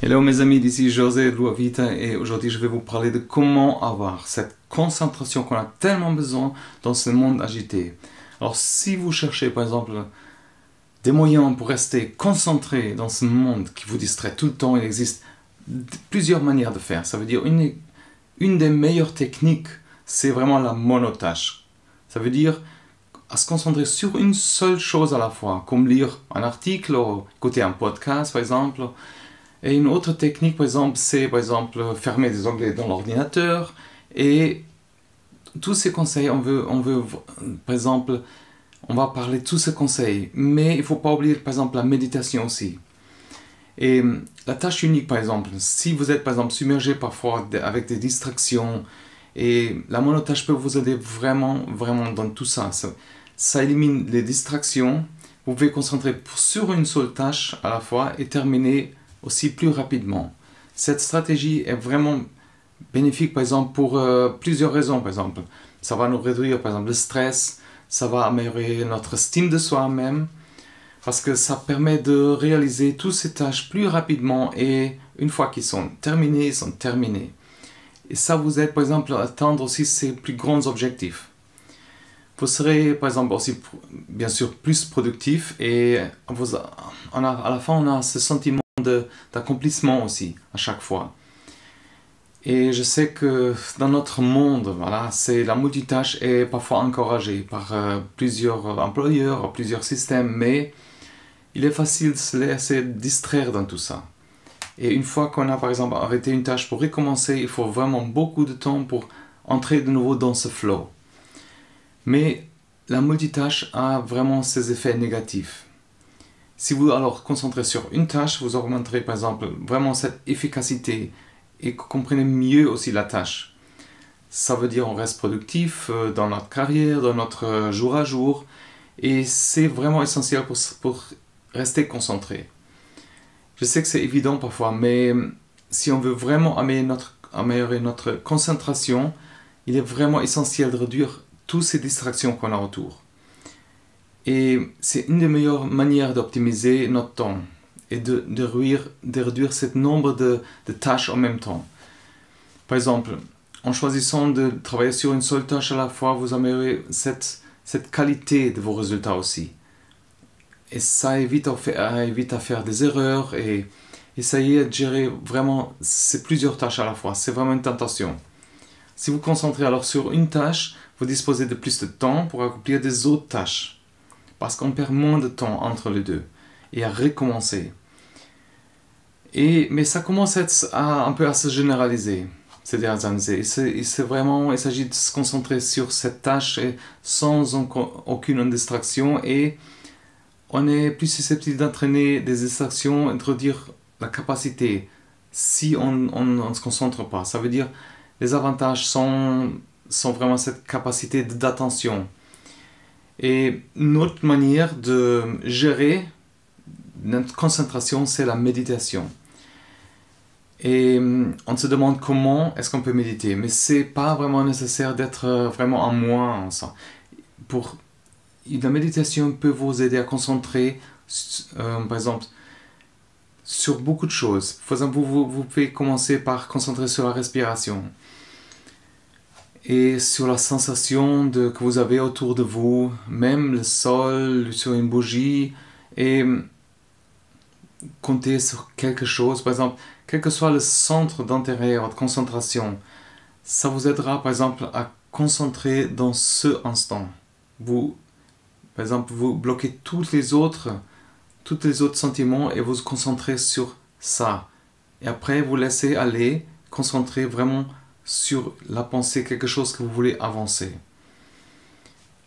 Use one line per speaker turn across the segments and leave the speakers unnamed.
Hello mes amis, d'ici José de Luavita et aujourd'hui je vais vous parler de comment avoir cette concentration qu'on a tellement besoin dans ce monde agité. Alors si vous cherchez par exemple des moyens pour rester concentré dans ce monde qui vous distrait tout le temps, il existe plusieurs manières de faire. Ça veut dire une des meilleures techniques, c'est vraiment la monotâche. Ça veut dire à se concentrer sur une seule chose à la fois, comme lire un article ou écouter un podcast par exemple. Et une autre technique, par exemple, c'est fermer des onglets dans l'ordinateur. Et tous ces conseils, par exemple, on va parler de tous ces conseils. Mais il ne faut pas oublier, par exemple, la méditation aussi. Et la tâche unique, par exemple, si vous êtes, par exemple, submergé parfois avec des distractions, et la monotâche peut vous aider vraiment dans tout ça. Ça élimine les distractions. Vous pouvez concentrer sur une seule tâche à la fois et terminer aussi plus rapidement. Cette stratégie est vraiment bénéfique par exemple pour plusieurs raisons. Par exemple, ça va nous réduire par exemple le stress, ça va améliorer notre estime de soi-même parce que ça permet de réaliser toutes ces tâches plus rapidement et une fois qu'ils sont terminés, ils sont terminés. Et ça vous aide par exemple à atteindre aussi ces plus grands objectifs. Vous serez par exemple aussi bien sûr plus productif et à la fin on a ce sentiment d'accomplissement aussi à chaque fois. Et je sais que dans notre monde, la multitâche est parfois encouragée par plusieurs employeurs, plusieurs systèmes, mais il est facile de se laisser distraire dans tout ça. Et une fois qu'on a par exemple arrêté une tâche pour recommencer, il faut vraiment beaucoup de temps pour entrer de nouveau dans ce flow. Mais la multitâche a vraiment ses effets négatifs. Si vous alors concentrez sur une tâche, vous augmenterez par exemple vraiment cette efficacité et comprenez mieux aussi la tâche. Ça veut dire on reste productif dans notre carrière, dans notre jour à jour et c'est vraiment essentiel pour rester concentré. Je sais que c'est évident parfois, mais si on veut vraiment améliorer notre concentration, il est vraiment essentiel de réduire toutes ces distractions qu'on a autour. Et c'est une des meilleures manières d'optimiser notre temps et de réduire ce nombre de tâches en même temps. Par exemple, en choisissant de travailler sur une seule tâche à la fois, vous améliorez cette qualité de vos résultats aussi. Et ça évite à faire des erreurs et essayer de gérer vraiment ces plusieurs tâches à la fois. C'est vraiment une tentation. Si vous concentrez alors sur une tâche, vous disposez de plus de temps pour accomplir des autres tâches. Parce qu'on perd moins de temps entre les deux et à recommencer. Mais ça commence un peu à se généraliser ces dernières années. Il s'agit de se concentrer sur cette tâche sans aucune distraction et on est plus susceptible d'entraîner des distractions et de réduire la capacité si on ne se concentre pas. Ça veut dire les avantages sont vraiment cette capacité d'attention. Et notre manière de gérer notre concentration, c'est la méditation. Et on se demande comment est-ce qu'on peut méditer, mais c'est pas vraiment nécessaire d'être vraiment en moins en ça. La méditation peut vous aider à concentrer, par exemple, sur beaucoup de choses. Par exemple, vous pouvez commencer par concentrer sur la respiration. Et sur la sensation que vous avez autour de vous, même le sol, sur une bougie, et compter sur quelque chose, par exemple, quel que soit le centre d'intérêt, votre concentration, ça vous aidera par exemple à concentrer dans ce instant. Par exemple, vous bloquez tous les autres sentiments et vous vous concentrez sur ça. Et après, vous laissez aller, concentrer vraiment sur la pensée, quelque chose que vous voulez avancer.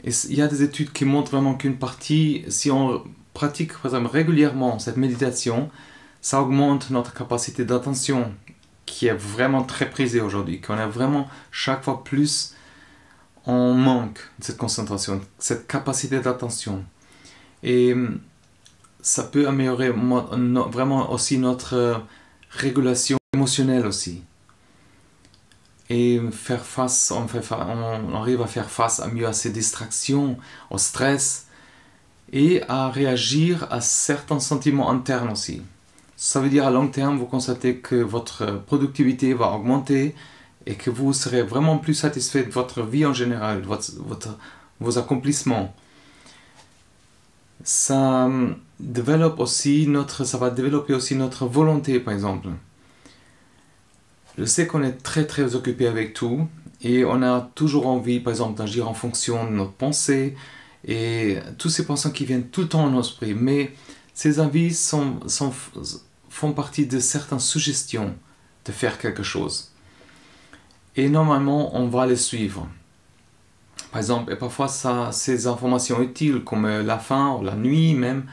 Et il y a des études qui montrent vraiment qu'une partie, si on pratique par exemple régulièrement cette méditation, ça augmente notre capacité d'attention qui est vraiment très prisée aujourd'hui, qu'on a vraiment chaque fois plus en manque de cette concentration, cette capacité d'attention. Et ça peut améliorer vraiment aussi notre régulation émotionnelle aussi. Et on arrive à faire face à ces distractions, au stress et à réagir à certains sentiments internes aussi. Ça veut dire à long terme, vous constatez que votre productivité va augmenter et que vous serez vraiment plus satisfait de votre vie en général, vos accomplissements. Ça développe aussi ça va développer aussi notre volonté, par exemple. Je sais qu'on est très très occupé avec tout et on a toujours envie, par exemple, d'agir en fonction de notre pensée et tous ces pensées qui viennent tout le temps dans notre esprit. Mais ces envies font partie de certaines suggestions de faire quelque chose. Et normalement, on va les suivre. Par exemple, et parfois, ces informations utiles, comme la faim ou la nuit même,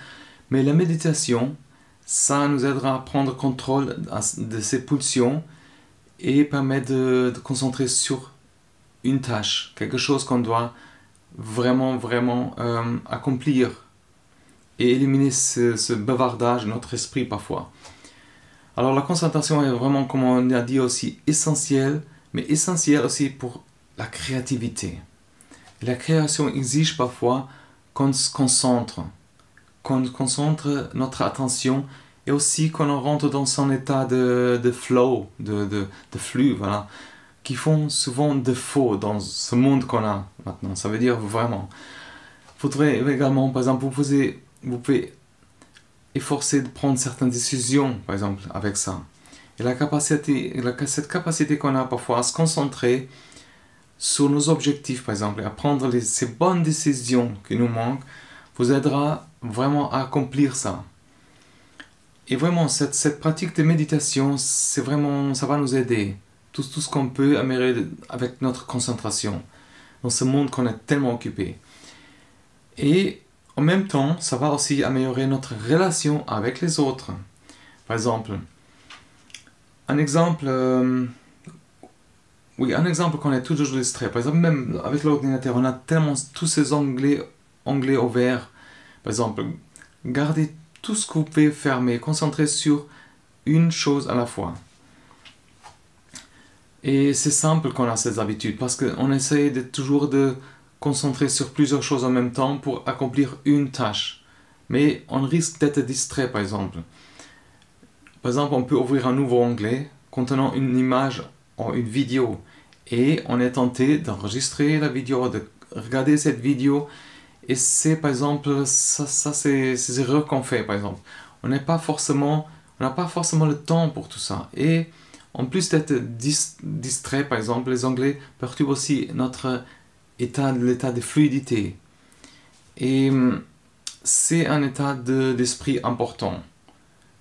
mais la méditation, ça nous aidera à prendre contrôle de ces pulsions et permet de concentrer sur une tâche, quelque chose qu'on doit vraiment accomplir et éliminer ce bavardage de notre esprit parfois. Alors la concentration est vraiment, comme on a dit aussi, essentielle, mais essentielle aussi pour la créativité. Et la création exige parfois qu'on se concentre, notre attention et aussi qu'on rentre dans son état de flow, de flux, voilà, qui font souvent défaut dans ce monde qu'on a maintenant. Ça veut dire vraiment. Il faudrait également, par exemple, vous pouvez efforcer de prendre certaines décisions, par exemple, avec ça. Et cette capacité qu'on a parfois à se concentrer sur nos objectifs, par exemple, et à prendre ces bonnes décisions qui nous manquent, vous aidera vraiment à accomplir ça. Et vraiment, cette pratique de méditation, ça va nous aider. Tout ce qu'on peut améliorer avec notre concentration dans ce monde qu'on est tellement occupé. Et en même temps, ça va aussi améliorer notre relation avec les autres. Par exemple, un exemple qu'on est toujours distrait. Par exemple, même avec l'ordinateur, on a tellement tous ces onglets ouverts. Par exemple, gardez tout ce que vous pouvez fermer, concentrez sur une chose à la fois. Et c'est simple qu'on a ces habitudes parce qu'on essaye toujours de concentrer sur plusieurs choses en même temps pour accomplir une tâche. Mais on risque d'être distrait, par exemple. Par exemple, on peut ouvrir un nouveau onglet contenant une image ou une vidéo et on est tenté d'enregistrer la vidéo, de regarder cette vidéo. Et c'est par exemple, c'est ces erreurs qu'on fait, par exemple. On n'a pas forcément le temps pour tout ça. Et en plus d'être distrait, par exemple, les onglets perturbent aussi l'état de fluidité. Et c'est un état d'esprit important.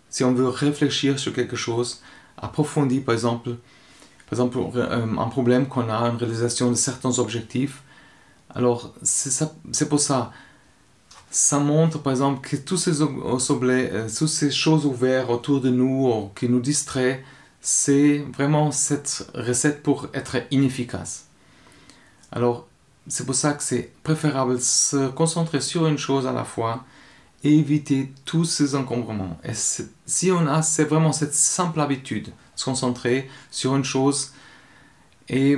Si on veut réfléchir sur quelque chose, approfondir, par exemple un problème qu'on a, une réalisation de certains objectifs, alors c'est pour ça. Ça montre par exemple que toutes ces choses ouvertes autour de nous qui nous distraient, c'est vraiment cette recette pour être inefficace. Alors c'est pour ça que c'est préférable de se concentrer sur une chose à la fois et éviter tous ces encombrements. Et si on a vraiment cette simple habitude de se concentrer sur une chose, et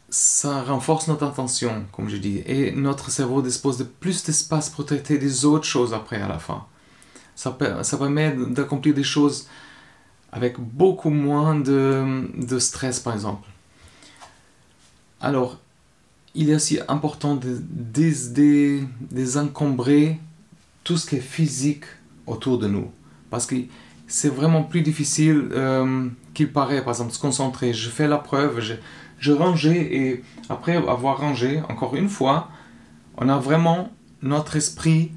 ça renforce notre attention, comme je dis, et notre cerveau dispose de plus d'espace pour traiter des autres choses après à la fin. Ça permet d'accomplir des choses avec beaucoup moins de stress, par exemple. Alors, il est aussi important de désencombrer tout ce qui est physique autour de nous. Parce que c'est vraiment plus difficile qu'il paraît, par exemple, de se concentrer. Je fais la preuve, je rangeais et après avoir rangé, encore une fois, on a vraiment notre esprit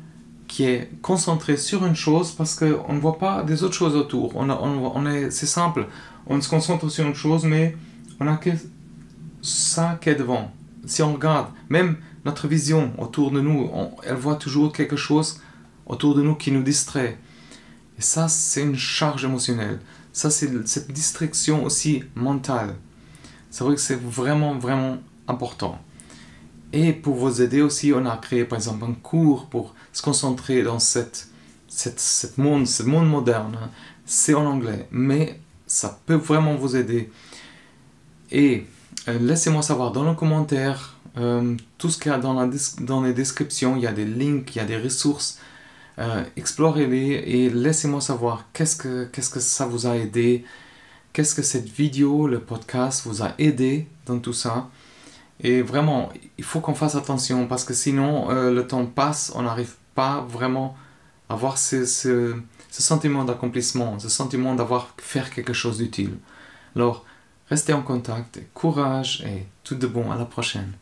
qui est concentré sur une chose parce qu'on ne voit pas des autres choses autour. C'est simple, on se concentre sur une chose, mais on n'a que ça qui est devant. Si on regarde, même notre vision autour de nous, elle voit toujours quelque chose autour de nous qui nous distrait. Et ça, c'est une charge émotionnelle. Ça, c'est cette distraction aussi mentale. C'est vrai que c'est vraiment important. Et pour vous aider aussi, on a créé par exemple un cours pour se concentrer dans ce monde moderne. C'est en anglais, mais ça peut vraiment vous aider. Et laissez-moi savoir dans les commentaires tout ce qu'il y a dans les descriptions. Il y a des links, il y a des ressources. explorez-les et laissez-moi savoir qu'est-ce que ça vous a aidé, qu'est-ce que cette vidéo, le podcast vous a aidé dans tout ça. Et vraiment, il faut qu'on fasse attention parce que sinon le temps passe, on n'arrive pas vraiment à avoir ce sentiment d'accomplissement, ce sentiment d'avoir fait quelque chose d'utile. Alors, restez en contact, courage et tout de bon, à la prochaine.